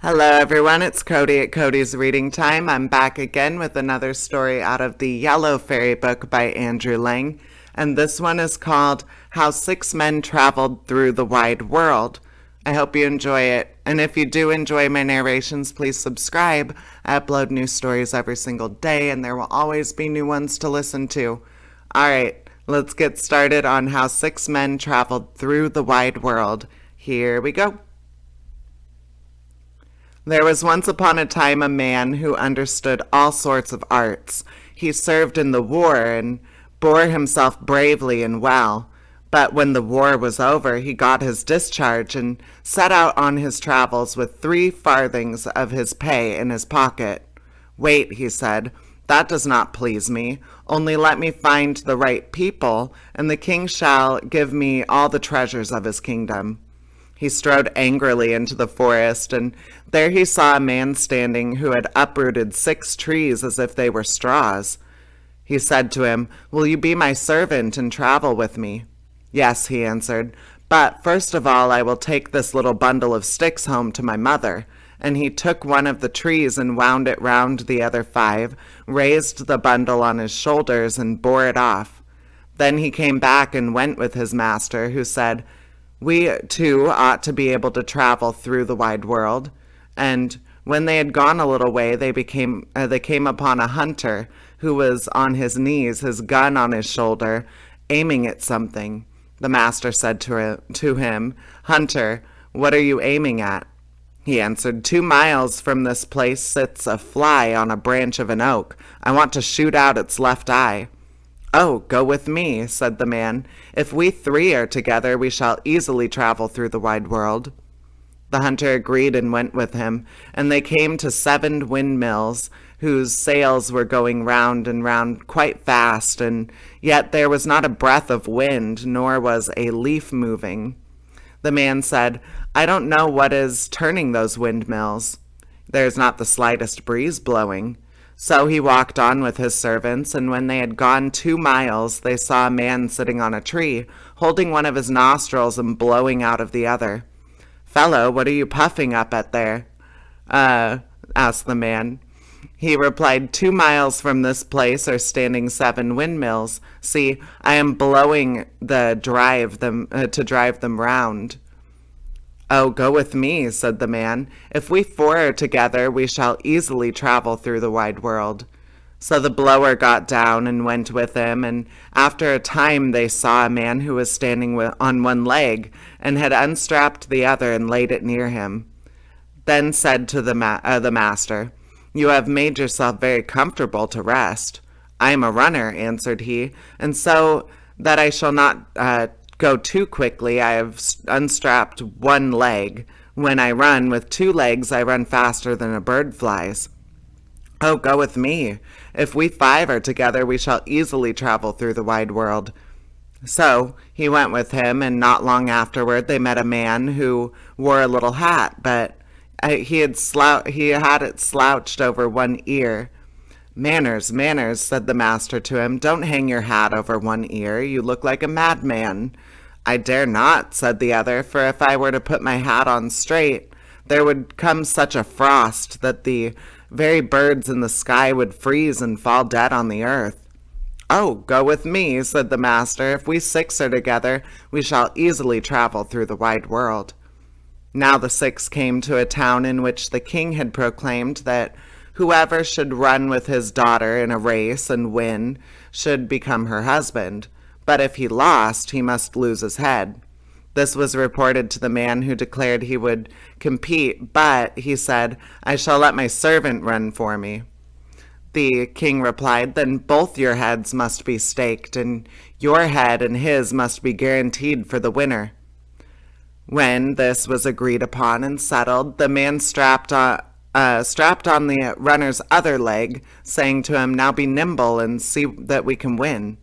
Hello, everyone. It's Cody at Cody's Reading Time. I'm back again with another story out of the Yellow Fairy book by Andrew Lang, and this one is called How Six Men Traveled Through the Wide World. I hope you enjoy it, and if you do enjoy my narrations, please subscribe. I upload new stories every single day, and there will always be new ones to listen to. All right, let's get started on How Six Men Traveled Through the Wide World. Here we go. There was once upon a time a man who understood all sorts of arts. He served in the war and bore himself bravely and well. But when the war was over, he got his discharge and set out on his travels with 3 farthings of his pay in his pocket. "Wait," he said, "that does not please me. Only let me find the right people, and the king shall give me all the treasures of his kingdom." He strode angrily into the forest, and there he saw a man standing who had uprooted 6 trees as if they were straws. He said to him, "Will you be my servant and travel with me?" "Yes," he answered, "but first of all I will take this little bundle of sticks home to my mother." And he took one of the trees and wound it round the other 5, raised the bundle on his shoulders, and bore it off. Then he came back and went with his master, who said, "We, too, ought to be able to travel through the wide world." And when they had gone a little way, they came upon a hunter who was on his knees, his gun on his shoulder, aiming at something. The master said to him, "Hunter, what are you aiming at?" He answered, 2 miles from this place sits a fly on a branch of an oak. I want to shoot out its left eye." "Oh, go with me," said the man. "If we 3 are together, we shall easily travel through the wide world." The hunter agreed and went with him, and they came to 7 windmills, whose sails were going round and round quite fast, and yet there was not a breath of wind, nor was a leaf moving. The man said, "I don't know what is turning those windmills. There is not the slightest breeze blowing." So he walked on with his servants, and when they had gone 2 miles, they saw a man sitting on a tree, holding one of his nostrils and blowing out of the other. "Fellow, what are you puffing up at there?" Asked the man. He replied, 2 miles from this place are standing 7 windmills. See, I am blowing to drive them round." "Oh, go with me," said the man. "If we 4 are together, we shall easily travel through the wide world." So the blower got down and went with him, and after a time they saw a man who was standing on one leg, and had unstrapped the other and laid it near him. Then said to the master, "You have made yourself very comfortable to rest." "I am a runner," answered he, "and so that I shall not go too quickly, I have unstrapped one leg. When I run with 2 legs, I run faster than a bird flies." "Oh, go with me. If we 5 are together, we shall easily travel through the wide world." So he went with him, and not long afterward they met a man who wore a little hat, but he had it slouched over one ear. "Manners, manners," said the master to him. "Don't hang your hat over one ear. You look like a madman." "I dare not," said the other, "for if I were to put my hat on straight, there would come such a frost that the very birds in the sky would freeze and fall dead on the earth." "Oh, go with me," said the master. "If we 6 are together, we shall easily travel through the wide world." Now the 6 came to a town in which the king had proclaimed that whoever should run with his daughter in a race and win should become her husband, but if he lost, he must lose his head. This was reported to the man who declared he would compete, but he said, "I shall let my servant run for me." The king replied, "Then both your heads must be staked, and your head and his must be guaranteed for the winner." When this was agreed upon and settled, the man strapped on the runner's other leg, saying to him, "Now be nimble and see that we can win."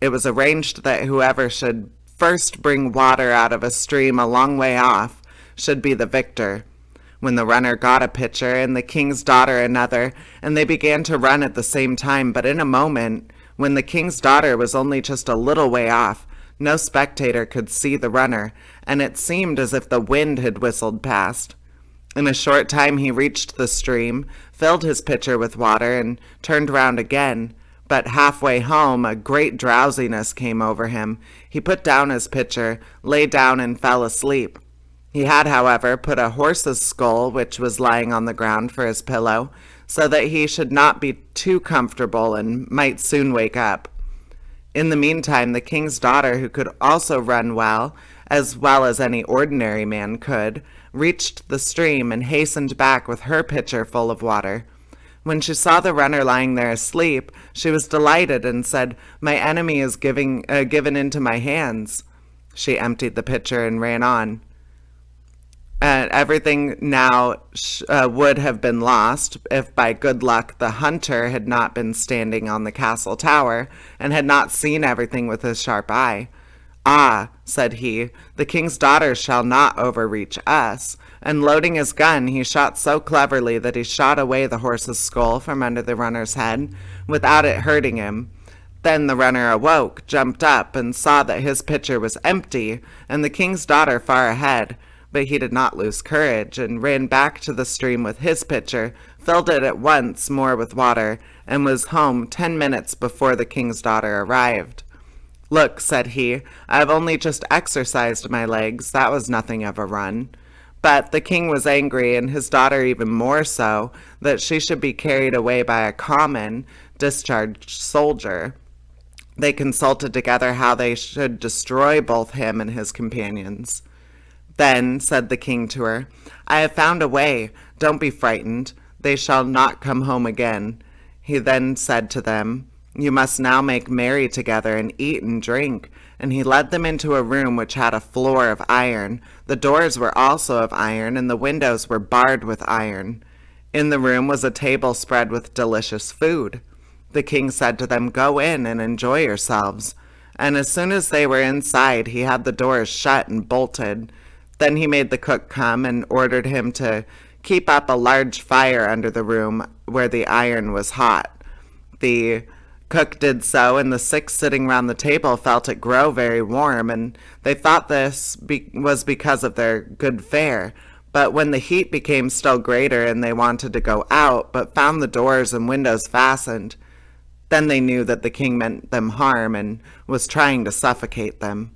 It was arranged that whoever should first bring water out of a stream a long way off should be the victor. When the runner got a pitcher and the king's daughter another, and they began to run at the same time, but in a moment, when the king's daughter was only just a little way off, no spectator could see the runner, and it seemed as if the wind had whistled past. In a short time he reached the stream, filled his pitcher with water, and turned round again. But halfway home a great drowsiness came over him. He put down his pitcher, lay down, and fell asleep. He had, however, put a horse's skull, which was lying on the ground, for his pillow, so that he should not be too comfortable and might soon wake up. In the meantime, the king's daughter, who could also run well as any ordinary man could, reached the stream and hastened back with her pitcher full of water. When she saw the runner lying there asleep, she was delighted and said, "My enemy is given into my hands." She emptied the pitcher and ran on. Everything now would have been lost if by good luck the hunter had not been standing on the castle tower and had not seen everything with his sharp eye. "Ah," said he, "the king's daughter shall not overreach us." And loading his gun, he shot so cleverly that he shot away the horse's skull from under the runner's head without it hurting him. Then the runner awoke, jumped up, and saw that his pitcher was empty and the king's daughter far ahead. But he did not lose courage, and ran back to the stream with his pitcher, filled it at once more with water, and was home 10 minutes before the king's daughter arrived. "Look," said he, "I have only just exercised my legs. That was nothing of a run." But the king was angry, and his daughter even more so, that she should be carried away by a common, discharged soldier. They consulted together how they should destroy both him and his companions. "Then," said the king to her, "I have found a way. Don't be frightened. They shall not come home again." He then said to them, "You must now make merry together and eat and drink." And he led them into a room which had a floor of iron. The doors were also of iron, and the windows were barred with iron. In the room was a table spread with delicious food. The king said to them, "Go in and enjoy yourselves." And as soon as they were inside, he had the doors shut and bolted. Then he made the cook come and ordered him to keep up a large fire under the room where the iron was hot. The cook did so, and the six sitting round the table felt it grow very warm, and they thought this was because of their good fare. But when the heat became still greater and they wanted to go out, but found the doors and windows fastened, then they knew that the king meant them harm and was trying to suffocate them.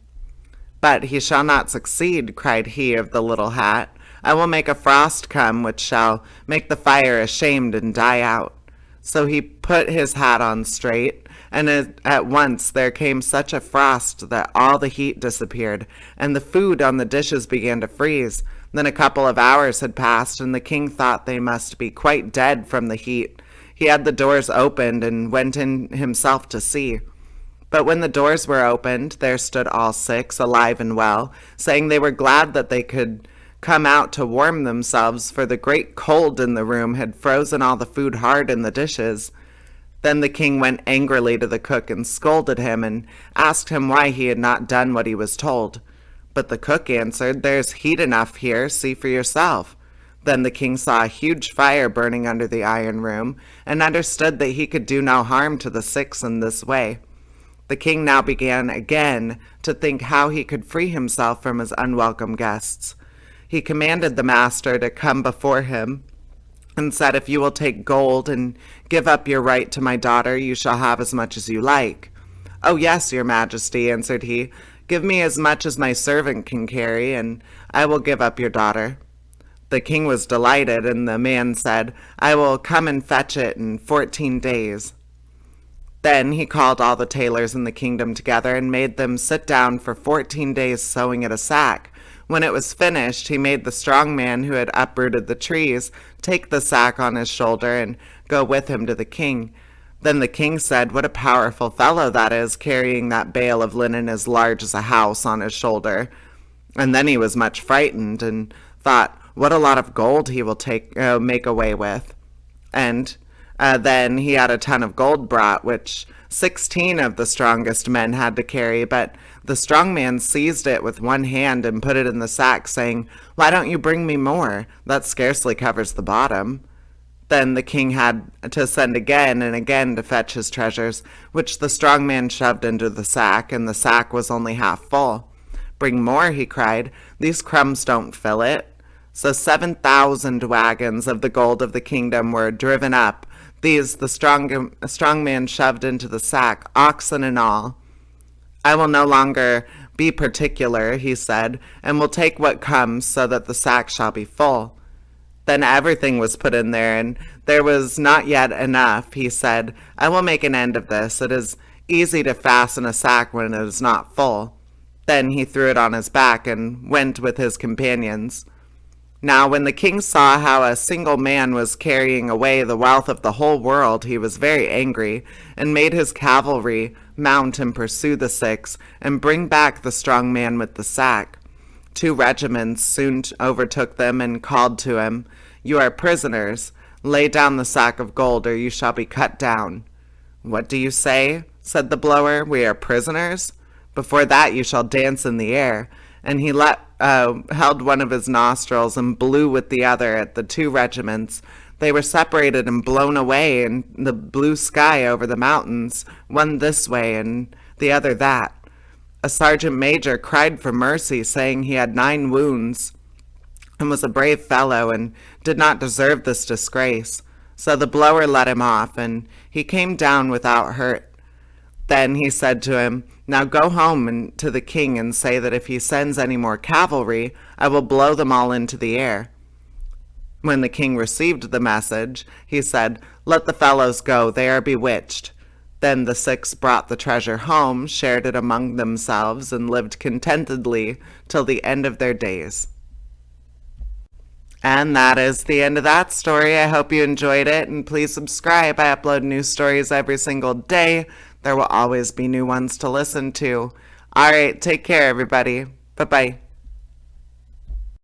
"But he shall not succeed," cried he of the little hat. "I will make a frost come which shall make the fire ashamed and die out." So he put his hat on straight, and at once there came such a frost that all the heat disappeared, and the food on the dishes began to freeze. Then a couple of hours had passed, and the king thought they must be quite dead from the heat. He had the doors opened and went in himself to see. But when the doors were opened, there stood all six, alive and well, saying they were glad that they could come out to warm themselves, for the great cold in the room had frozen all the food hard in the dishes. Then the king went angrily to the cook and scolded him, and asked him why he had not done what he was told. But the cook answered, "There's heat enough here, see for yourself." Then the king saw a huge fire burning under the iron room, and understood that he could do no harm to the six in this way. The king now began again to think how he could free himself from his unwelcome guests. He commanded the master to come before him, and said, "If you will take gold and give up your right to my daughter, you shall have as much as you like." "Oh yes, your majesty," answered he, "give me as much as my servant can carry, and I will give up your daughter." The king was delighted, and the man said, "I will come and fetch it in 14 days. Then he called all the tailors in the kingdom together and made them sit down for 14 days sewing at a sack. When it was finished, he made the strong man who had uprooted the trees take the sack on his shoulder and go with him to the king. Then the king said, "What a powerful fellow that is, carrying that bale of linen as large as a house on his shoulder." And then he was much frightened and thought, "What a lot of gold he will make away with." And then he had a ton of gold brought, which 16 of the strongest men had to carry, but the strong man seized it with one hand and put it in the sack, saying, "Why don't you bring me more? That scarcely covers the bottom." Then the king had to send again and again to fetch his treasures, which the strong man shoved into the sack, and the sack was only half full. "Bring more," he cried. "These crumbs don't fill it." So 7,000 wagons of the gold of the kingdom were driven up. These the strong man shoved into the sack, oxen and all. I will no longer be particular, he said, and will take what comes so that the sack shall be full. Then everything was put in there, and there was not yet enough. He said, I will make an end of this. It is easy to fasten a sack when it is not full. Then he threw it on his back and went with his companions. Now when the king saw how a single man was carrying away the wealth of the whole world, he was very angry, and made his cavalry mount and pursue the 6, and bring back the strong man with the sack. 2 regiments soon overtook them and called to him, You are prisoners. Lay down the sack of gold, or you shall be cut down. What do you say? Said the blower. We are prisoners? Before that you shall dance in the air. And he held one of his nostrils and blew with the other at the 2 regiments. They were separated and blown away in the blue sky over the mountains, one this way and the other that. A sergeant major cried for mercy, saying he had 9 wounds, and was a brave fellow, and did not deserve this disgrace. So the blower let him off, and he came down without hurt. Then he said to him, Now go home to the king, and say that if he sends any more cavalry, I will blow them all into the air. When the king received the message, he said, Let the fellows go, they are bewitched. Then the 6 brought the treasure home, shared it among themselves, and lived contentedly till the end of their days. And that is the end of that story. I hope you enjoyed it, and please subscribe. I upload new stories every single day. There will always be new ones to listen to. All right, take care, everybody. Bye-bye.